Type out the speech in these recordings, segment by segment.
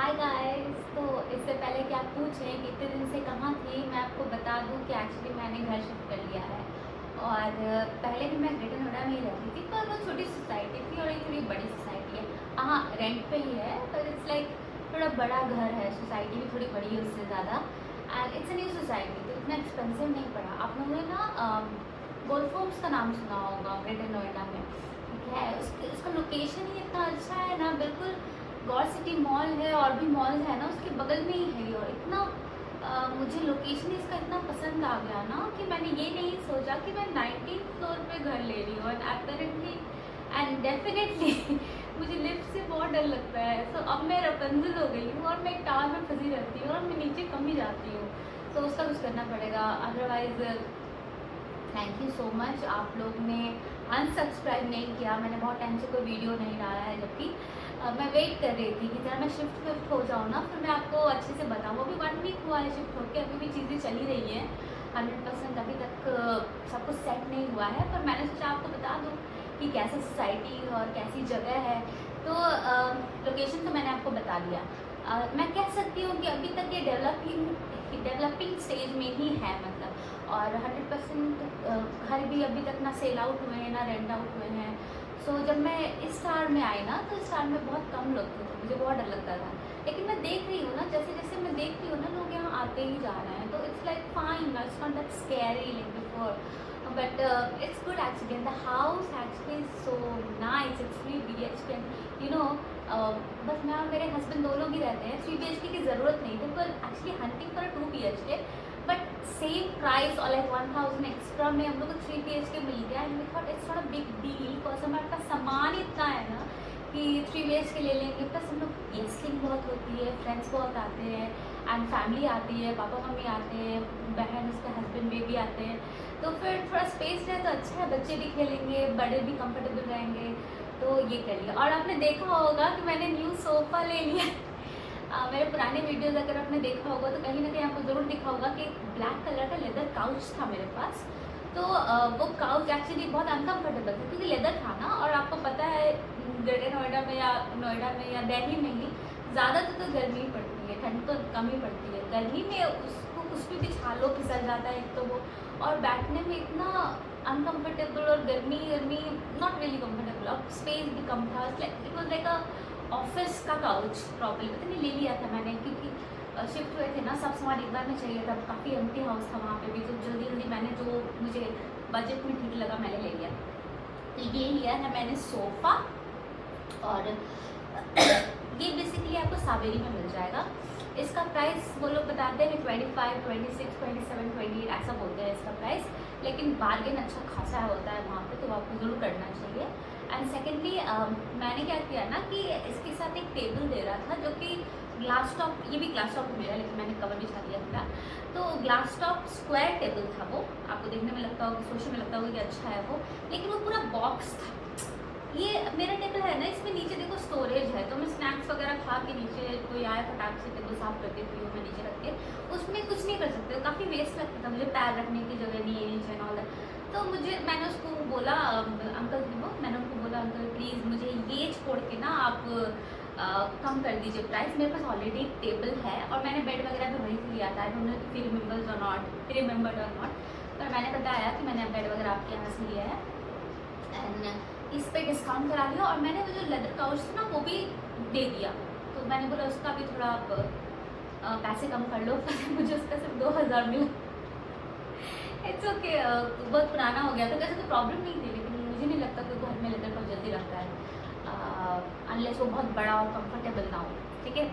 Hi guys. तो इससे पहले कि आप पूछें कि इतने दिन से कहाँ थी, मैं आपको बता दूं कि एक्चुअली मैंने घर शिफ्ट कर लिया है। और पहले भी मैं ग्रेटर नोएडा में ही रहती थी, पर वो छोटी सोसाइटी थी और ये थोड़ी बड़ी सोसाइटी है। हाँ, रेंट पे ही है, पर इट्स लाइक थोड़ा बड़ा घर है, सोसाइटी भी थोड़ी बड़ी है उससे ज़्यादा। And it's a new society, तो इतना एक्सपेंसिव नहीं पड़ा। आप लोगों ने ना गोल्फ होम्स का नाम सुना होगा ग्रेटर नोएडा में, ठीक है। उसका लोकेशन ही इतना अच्छा है ना, बिल्कुल गौर सिटी मॉल है और भी मॉल है ना उसके बगल में ही है। और इतना मुझे लोकेशन इसका इतना पसंद आ गया ना कि मैंने ये नहीं सोचा कि मैं 19th फ्लोर पे घर ले रही हूँ। एंड अपेरेंटली एंड डेफिनेटली मुझे लिफ्ट से बहुत डर लगता है। तो अब मैं रपंजल हो गई हूँ और मैं एक टावर में फंसी रहती हूँ और मैं नीचे कम ही जाती हूँ। तो उसका कुछ करना पड़ेगा, otherwise thank you so much. आप लोग ने अनसब्सक्राइब नहीं किया, मैंने बहुत टाइम से कोई वीडियो नहीं डाला है, जबकि मैं वेट कर रही थी कि जरा मैं शिफ्ट हो जाऊँ ना, फिर मैं आपको अच्छे से बताऊँ। अभी 1 वीक हुआ है शिफ्ट होकर, अभी भी चीज़ें चली रही हैं 100%। अभी तक सब कुछ सेट नहीं हुआ है, पर मैंने सोचा आपको बता दूँ कि कैसी सोसाइटी और कैसी जगह है। तो लोकेशन तो मैंने आपको बता दिया। मैं कह सकती हूँ कि अभी तक ये डेवलपिंग स्टेज में ही है, मतलब। और 100% घर भी अभी तक ना सेल आउट हुए हैं ना रेंट आउट हुए हैं। सो जब मैं इस स्टार में आई ना, तो इस स्टार में बहुत कम लोग थे, तो मुझे बहुत डर लगता था। लेकिन मैं देख रही हूँ ना, जैसे जैसे मैं देख रही हूँ ना, लोग यहाँ आते ही जा रहे हैं, तो it's like fine, it's not that scary like before, but it's good actually. And the house actually is so nice, it's 3 BHK, you know. बस मैं और मेरे हस्बैंड 2 लोग ही रहते हैं, 3 BHK की ज़रूरत नहीं थी, पर actually hunting for 2 BHK, but same price और लाइक 1000 एक्स्ट्रा में हम लोग को 3 BHK मिल गया। And we thought it's not a big deal, because हमारे पास सामान इतना है ना कि 3 BHK ले लेंगे। प्लस हम लोग गेस्टिंग बहुत होती है, फ्रेंड्स बहुत आते हैं, एंड फैमिली आती है, पापा मम्मी आते हैं, बहन उसके हस्बैंड बेबी आते हैं, तो फिर थोड़ा स्पेस रहे तो अच्छा है, बच्चे भी खेलेंगे, बड़े भी कंफर्टेबल रहेंगे। तो ये कर लिया। और आपने देखा होगा कि मैंने न्यू सोफ़ा ले लिया। मेरे पुराने वीडियोज़ अगर आपने देखा होगा तो कहीं ना कहीं आपको ज़रूर दिखा होगा कि ब्लैक कलर का लेदर काउच था मेरे पास। तो वो काउच एक्चुअली बहुत अनकम्फर्टेबल था क्योंकि लेदर था ना। और आपको पता है ग्रेटर नोएडा में या दिल्ली में ही ज़्यादातर तो गर्मी पड़ती है, ठंड तो कम ही पड़ती है। गर्मी में उसको कुछ भी छालो फिसल जाता है एक तो वो, और बैठने में इतना अनकम्फर्टेबल, और गर्मी गर्मी नॉट रियली कम्फर्टेबल। और स्पेस भी कम था, it was like a office का काउच प्रॉपर्ली पता नहीं ले लिया था मैंने, क्योंकि शिफ्ट हुए थे ना, सब सामान एक बार में चाहिए था, काफ़ी एम्प्टी हाउस था वहाँ पे भी, तो जल्दी जल्दी मैंने जो मुझे बजट में ठीक लगा मैंने ले लिया। तो ये लिया है मैंने सोफ़ा, और ये बेसिकली आपको सावेरी में मिल जाएगा। इसका प्राइस वो लोग बताते हैं 25, 26, 27, 28 ऐसा बोलते हैं इसका प्राइस, लेकिन बार्गेन अच्छा खासा होता है वहाँ पे, तो आपको ज़रूर करना चाहिए। एंड सेकेंडली मैंने क्या किया ना कि इसके साथ एक टेबल दे रहा था, जो कि ग्लास टॉप, ये भी ग्लास टॉप मेरा, लेकिन मैंने कवर बिछा दिया था। तो ग्लास टॉप स्क्वायर टेबल था वो, आपको देखने में लगता होगा, सोचने में लगता होगा कि अच्छा है वो, लेकिन वो पूरा बॉक्स था। ये मेरा टेबल है ना, इसमें नीचे देखो स्टोरेज है, तो मैं स्नैक्स वगैरह खा के नीचे कोई आए फटाक से टेबल साफ कर देती हूँ मैं नीचे रख के, उसमें कुछ नहीं कर सकते, काफ़ी वेस्ट लगता था मुझे, पैर रखने की जगह नहीं है नीचे ऑल दैट। तो मैंने उसको बोला, अंकल जी को मैंने उनको बोला, अंकल प्लीज़ मुझे ये छोड़ के ना आप कम कर दीजिए प्राइस, मेरे पास ऑलरेडी एक टेबल है और मैंने बेड वगैरह भी वहीं से लिया था, I don't know if you remembered और नॉट, पर मैंने बताया कि मैंने बेड वगैरह आपके यहाँ से लिया है। एंड इस पर डिस्काउंट करा लिया, और मैंने वो जो लेदर काउच था ना वो भी दे दिया। तो मैंने बोला उसका भी थोड़ा आप पैसे कम कर लो, पर मुझे उसका सिर्फ 2000 मिला। इट्स ओके, बहुत पुराना हो गया था, वैसे तो प्रॉब्लम नहीं थी, लेकिन मुझे नहीं लगता कोई घर में लेदर काउच जल्दी रखता है, अनलेस वो बहुत बड़ा और कंफर्टेबल ना हो, ठीक है।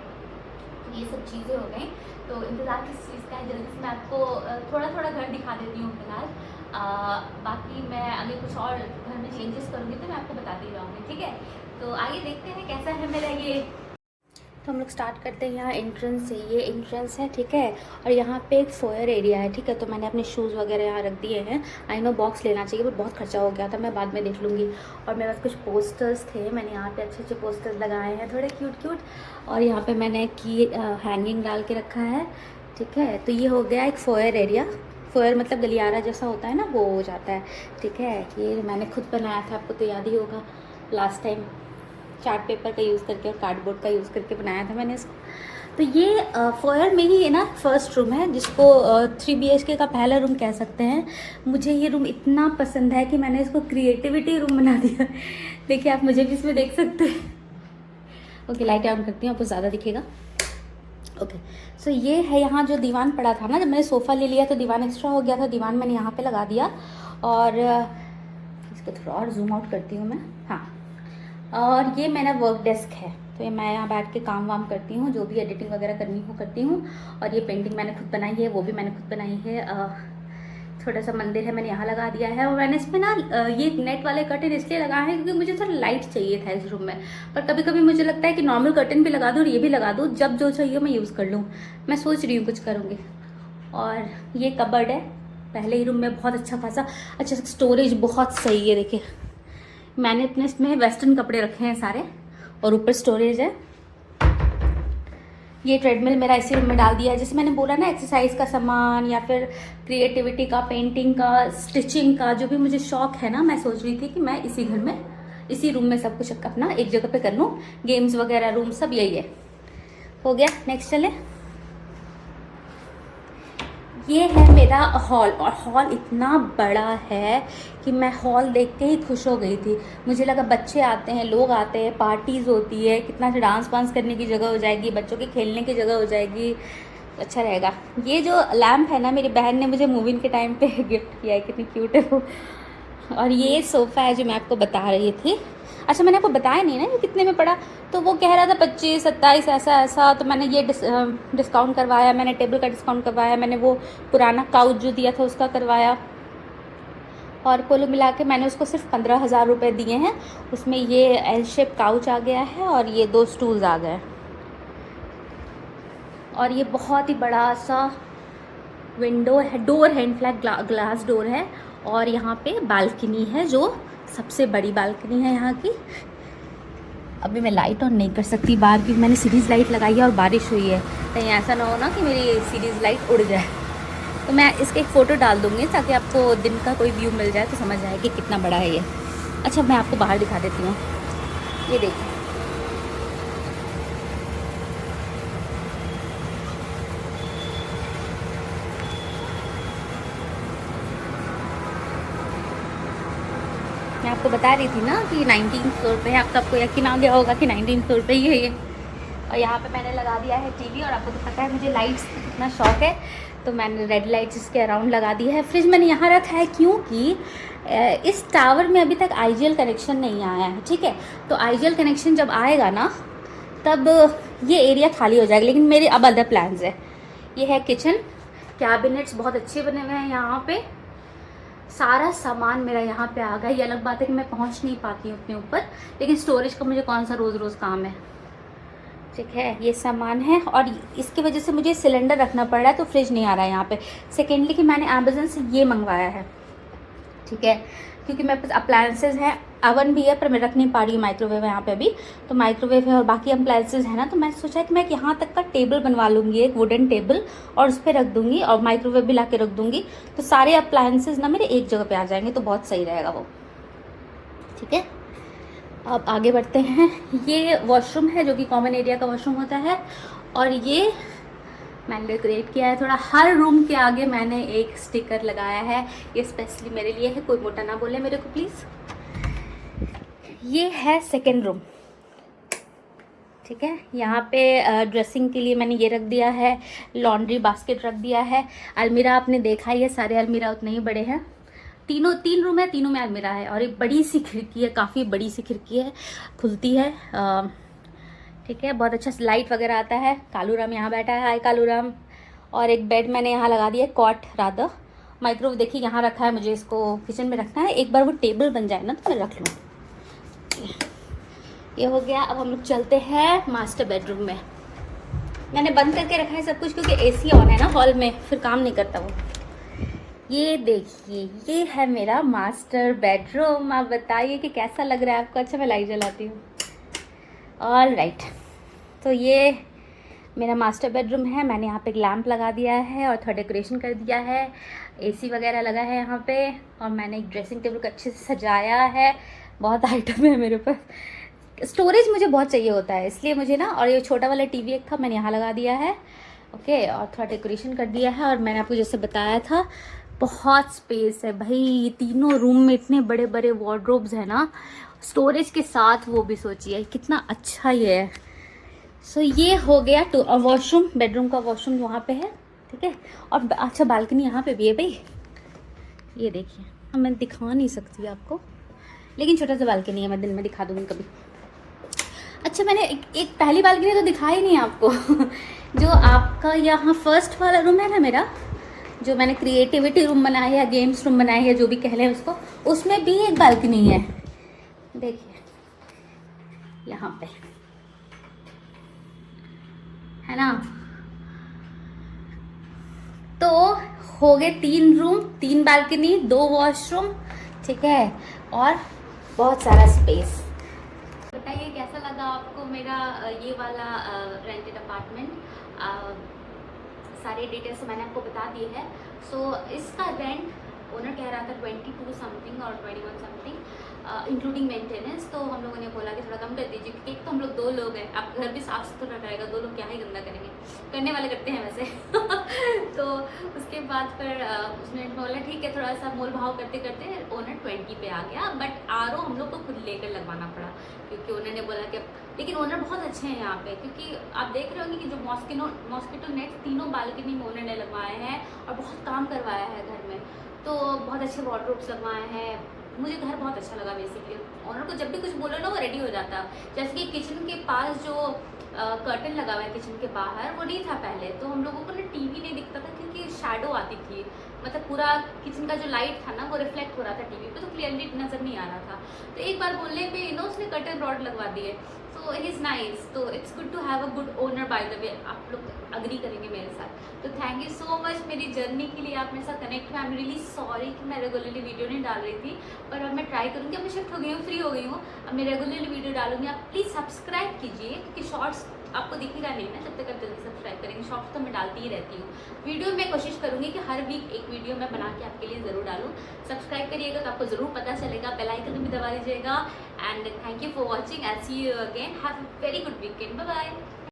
ये सब चीज़ें हो गई, तो इंतज़ार किस चीज़ का है, जल्दी से मैं आपको थोड़ा थोड़ा घर दिखा देती हूँ फिलहाल। बाकी मैं अगर कुछ और घर में चेंजेस करूँगी तो मैं आपको बताती जाऊँगी, ठीक है। तो आइए देखते हैं कैसा है मेरा ये। तो हम लोग स्टार्ट करते हैं यहाँ एंट्रेंस से, ये एंट्रेंस है, ठीक है। और यहाँ पे एक फोयर एरिया है, ठीक है। तो मैंने अपने शूज़ वगैरह यहाँ रख दिए हैं। आई नो बॉक्स लेना चाहिए, बट बहुत खर्चा हो गया था, मैं बाद में देख लूँगी। और मेरे पास कुछ पोस्टर्स थे, मैंने यहाँ पे अच्छे अच्छे पोस्टर्स लगाए हैं, थोड़े क्यूट क्यूट। और यहाँ पे मैंने की हैंगिंग डाल के रखा है, ठीक है। तो ये हो गया एक फोयर एरिया। फोयर मतलब गलियारा जैसा होता है ना, वो हो जाता है, ठीक है। ये मैंने खुद बनाया था, आपको तो याद ही होगा लास्ट टाइम। चार्ट पेपर का यूज़ करके और कार्डबोर्ड का यूज़ करके बनाया था मैंने इसको। तो ये फोयर में ही है ना फर्स्ट रूम है, जिसको 3 BHK का पहला रूम कह सकते हैं। मुझे ये रूम इतना पसंद है कि मैंने इसको क्रिएटिविटी रूम बना दिया। देखिए आप मुझे भी इसमें देख सकते हैं। ओके, लाइट ऑन करती हूँ, आपको ज़्यादा दिखेगा। ओके, सो ये है यहाँ जो दीवान पड़ा था ना, जब मैंने सोफ़ा ले लिया तो दीवान एक्स्ट्रा हो गया था, दीवान मैंने यहाँ पे लगा दिया। और इसको थोड़ा और जूम आउट करती हूँ मैं, हाँ। और ये मेरा वर्क डेस्क है, तो ये मैं यहाँ बैठ के काम वाम करती हूँ, जो भी एडिटिंग वगैरह करनी हो करती हूँ। और ये पेंटिंग मैंने खुद बनाई है, वो भी मैंने खुद बनाई है। छोटा सा मंदिर है, मैंने यहाँ लगा दिया है। और मैंने इसमें ना ये नेट वाले कर्टन इसलिए लगाए हैं क्योंकि मुझे थोड़ा लाइट चाहिए था इस रूम में। पर कभी कभी मुझे लगता है कि नॉर्मल कर्टन भी लगा दूँ और ये भी लगा दूँ, जब जो चाहिए मैं यूज़ कर लूँ। मैं सोच रही हूँ कुछ करूँगी। और ये कबर्ड है, पहले ही रूम में बहुत अच्छा स्टोरेज बहुत सही है। देखिए मैंने अपने इसमें वेस्टर्न कपड़े रखे हैं सारे, और ऊपर स्टोरेज है। ये ट्रेडमिल मेरा इसी रूम में डाल दिया है। जैसे मैंने बोला ना, एक्सरसाइज का सामान या फिर क्रिएटिविटी का, पेंटिंग का, स्टिचिंग का, जो भी मुझे शौक है ना, मैं सोच रही थी कि मैं इसी घर में, इसी रूम में सब कुछ अपना एक जगह पे कर लूँ। गेम्स वगैरह रूम सब यही है। हो गया, नेक्स्ट चले। ये है मेरा हॉल, और हॉल इतना बड़ा है कि मैं हॉल देख के ही खुश हो गई थी। मुझे लगा बच्चे आते हैं, लोग आते हैं, पार्टीज़ होती है, कितना डांस वांस करने की जगह हो जाएगी, बच्चों के खेलने की जगह हो जाएगी, अच्छा रहेगा। ये जो लैम्प है ना, मेरी बहन ने मुझे मूव इन के टाइम पे गिफ्ट किया है, कितनी क्यूट है वो। और ये सोफ़ा है जो मैं आपको बता रही थी। अच्छा, मैंने आपको बताया नहीं ना ये कितने में पड़ा। तो वो कह रहा था 25-27 ऐसा, तो मैंने ये डिस्काउंट करवाया, मैंने टेबल का डिस्काउंट करवाया, मैंने वो पुराना काउच जो दिया था उसका करवाया, और कुल मिला के मैंने उसको सिर्फ 15,000 रुपये दिए हैं। उसमें ये एल शेप काउच आ गया है और ये 2 स्टूल्स आ गए, और ये बहुत ही बड़ा सा विंडो है, डोर है, इनफ्लैक्ट ग्लास डोर है। और यहाँ पे बालकनी है, जो सबसे बड़ी बालकनी है यहाँ की। अभी मैं लाइट ऑन नहीं कर सकती बाहर, क्योंकि मैंने सीरीज़ लाइट लगाई है और बारिश हुई है, कहीं ऐसा ना हो ना कि मेरी सीरीज़ लाइट उड़ जाए। तो मैं इसके एक फ़ोटो डाल दूँगी ताकि आपको दिन का कोई व्यू मिल जाए तो समझ आए कि कितना बड़ा है ये। अच्छा, मैं आपको बाहर दिखा देती हूँ, ये देखिए। मैं आपको बता रही थी ना कि 19 फ्लोर पे है। अब तो आपको यकीन आ गया होगा कि 19 फ्लोर पे ही है ये। और यहाँ पे मैंने लगा दिया है टीवी, और आपको तो पता है मुझे लाइट्स का कितना शौक है, तो मैंने रेड लाइट्स इसके अराउंड लगा दी है। फ्रिज मैंने यहाँ रखा है क्योंकि इस टावर में अभी तक IGL कनेक्शन नहीं आया है, ठीक है। तो IGL कनेक्शन जब आएगा ना, तब ये एरिया खाली हो जाएगा। लेकिन मेरे अब अदर प्लान्स है। ये है किचन, कैबिनेट्स बहुत अच्छे बने हुए हैं यहाँ पे, सारा सामान मेरा यहाँ पे आ गया। ये अलग बात है कि मैं पहुँच नहीं पाती हूँ अपने ऊपर, लेकिन स्टोरेज का मुझे कौन सा रोज़ रोज़ काम है, ठीक है। ये सामान है, और इसकी वजह से मुझे सिलेंडर रखना पड़ रहा है, तो फ्रिज नहीं आ रहा है यहाँ पे। सेकेंडली कि मैंने अमेज़न से ये मंगवाया है, ठीक है, क्योंकि मेरे पास अप्लायंसेज हैं, अवन भी है, पर मैं रख नहीं पा रही हूँ। माइक्रोवेव है यहाँ पे अभी, तो माइक्रोवेव है और बाकी अप्लायंसेज है ना, तो मैंने सोचा कि मैं यहाँ तक का टेबल बनवा लूँगी, एक वुडन टेबल, और उस पर रख दूँगी, और माइक्रोवेव भी ला के रख दूँगी। तो सारे अप्लायंसेज ना मेरे एक जगह पे आ जाएंगे, तो बहुत सही रहेगा वो, ठीक है। अब आगे बढ़ते हैं। ये वॉशरूम है, जो कि कॉमन एरिया का वॉशरूम होता है, और ये मैंने डेकोरेट किया है थोड़ा। हर रूम के आगे मैंने एक स्टिकर लगाया है, ये स्पेशली मेरे लिए है, कोई मोटा ना बोले मेरे को प्लीज़। ये है सेकेंड रूम, ठीक है। यहाँ पे ड्रेसिंग के लिए मैंने ये रख दिया है, लॉन्ड्री बास्केट रख दिया है। अलमीरा आपने देखा ही है, सारे अलमीरा उतने ही बड़े हैं। 3 रूम है, तीनों में अलमीरा है, और एक बड़ी सी खिड़की है, काफ़ी बड़ी सी खिड़की है, खुलती है, ठीक है। बहुत अच्छा लाइट वगैरह आता है। कालू राम यहाँ बैठा है, हाय कालू राम। और एक बेड मैंने यहाँ लगा दिया, कॉट रादर। माइक्रोवेव देखिए यहाँ रखा है, मुझे इसको किचन में रखना है। एक बार वो टेबल बन जाए ना तो मैं रख लूँ। ये हो गया। अब हम लोग चलते हैं मास्टर बेडरूम में। मैंने बंद करके रखा है सब कुछ, क्योंकि AC ऑन है ना हॉल में, फिर काम नहीं करता वो। ये देखिए, ये है मेरा मास्टर बेडरूम। आप बताइए कि कैसा लग रहा है आपको। अच्छा, मैं लाइट जलाती हूँ। ऑल राइट, तो ये मेरा मास्टर बेडरूम है। मैंने यहाँ पे एक लैंप लगा दिया है और थोड़ा डेकोरेशन कर दिया है, AC वगैरह लगा है यहाँ पे, और मैंने एक ड्रेसिंग टेबल को अच्छे से सजाया है। बहुत आइटम है मेरे पास, स्टोरेज मुझे बहुत चाहिए होता है, इसलिए मुझे ना, और ये छोटा वाला टीवी एक था मैंने यहाँ लगा दिया है, ओके, और थोड़ा डेकोरेशन कर दिया है। और मैंने आपको जैसे बताया था बहुत स्पेस है भाई, तीनों रूम में इतने बड़े बड़े वार्डरोब्स है ना, स्टोरेज के साथ, वो भी सोचिए कितना अच्छा ये है। सो ये हो गया तो वॉशरूम, बेडरूम का वॉशरूम वहाँ पे है, ठीक है। और अच्छा बालकनी यहाँ पे भी है भाई, ये देखिए। अब मैं दिखा नहीं सकती आपको, लेकिन छोटा सा बालकनी है, मैं दिन में दिखा दूँगी कभी। अच्छा मैंने एक पहली बालकनी तो दिखाई नहीं आपको जो आपका यहाँ फर्स्ट वाला रूम है ना मेरा, जो मैंने क्रिएटिविटी रूम बनाया है या गेम्स रूम बनाया है, जो भी कह लें उसको, उसमें भी एक बालकनी है, देखिए यहाँ पे है ना। तो हो गए 3 रूम, 3 बालकनी, 2 वॉशरूम, ठीक है, और बहुत सारा स्पेस। बताइए कैसा लगा आपको मेरा ये वाला रेंटेड अपार्टमेंट। सारे डिटेल्स मैंने आपको बता दिए हैं। सो इसका रेंट ओनर कह रहा था 22 समथिंग और 21 समथिंग इंक्लूडिंग मेंटेनेंस। तो हम लोगों ने बोला कि थोड़ा कम कर दीजिए, क्योंकि एक तो हम लोग 2 लोग हैं, आप घर भी साफ सुथरा रहेगा, 2 लोग क्या ही गंदा करेंगे, करने वाले करते हैं वैसे तो उसके बाद फिर उसने बोला ठीक है, थोड़ा सा मोल भाव करते करते ओनर 20 पे आ गया। बट RO हम लोग को खुद लेकर लगवाना पड़ा, क्योंकि ओनर ने बोला कि, लेकिन ओनर बहुत अच्छे हैं यहाँ पे, क्योंकि आप देख रहे होंगे कि जो मॉस्किटो नेट तीनों बालकनी में ओनर ने लगवाए हैं और बहुत काम करवाया है घर में। तो बहुत अच्छे वार्डरोब्स लगवाए हैं, मुझे घर बहुत अच्छा लगा। बेसिकली ओनर को जब भी कुछ बोलो ना वो रेडी हो जाता। जैसे कि किचन के पास जो कर्टन लगा हुआ है किचन के बाहर, वो नहीं था पहले, तो हम लोगों को ना टीवी नहीं दिखता था, क्योंकि शैडो आती थी, मतलब पूरा किचन का जो लाइट था ना वो रिफ्लेक्ट हो रहा था टीवी पे, तो क्लियरली नजर नहीं आ रहा था। तो एक बार बोलने पे उसने कर्टन रॉड लगवा दिए। So he is nice. तो it's good to have a good owner, by the way आप लोग अग्री करेंगे मेरे साथ। तो थैंक यू सो मच मेरी जर्नी के लिए, आप मेरे साथ कनेक्ट हुए। आई एम रियली सॉरी कि मैं रेगुलरली वीडियो नहीं डाल रही थी, पर अब मैं ट्राई करूँगी। अब मैं शिफ्ट हो गई हूँ, फ्री हो गई हूँ, अब मैं रेगुलरली वीडियो डालूंगी। आप प्लीज़ सब्सक्राइब कीजिए, क्योंकि शॉर्ट्स आपको दिखेगा नहीं ना जब तक आप जल्दी सब्सक्राइब करेंगे। शॉर्ट्स तो मैं डालती ही रहती हूँ। वीडियो मैं कोशिश करूँगी कि हर वीक एक वीडियो मैं बना के आपके लिए ज़रूर डालूँ। सब्सक्राइब करिएगा तो आपको ज़रूर पता चलेगा, बेल आइकन भी दबा दीजिएगा। And thank you for watching, I see you again, have a very good weekend, bye bye.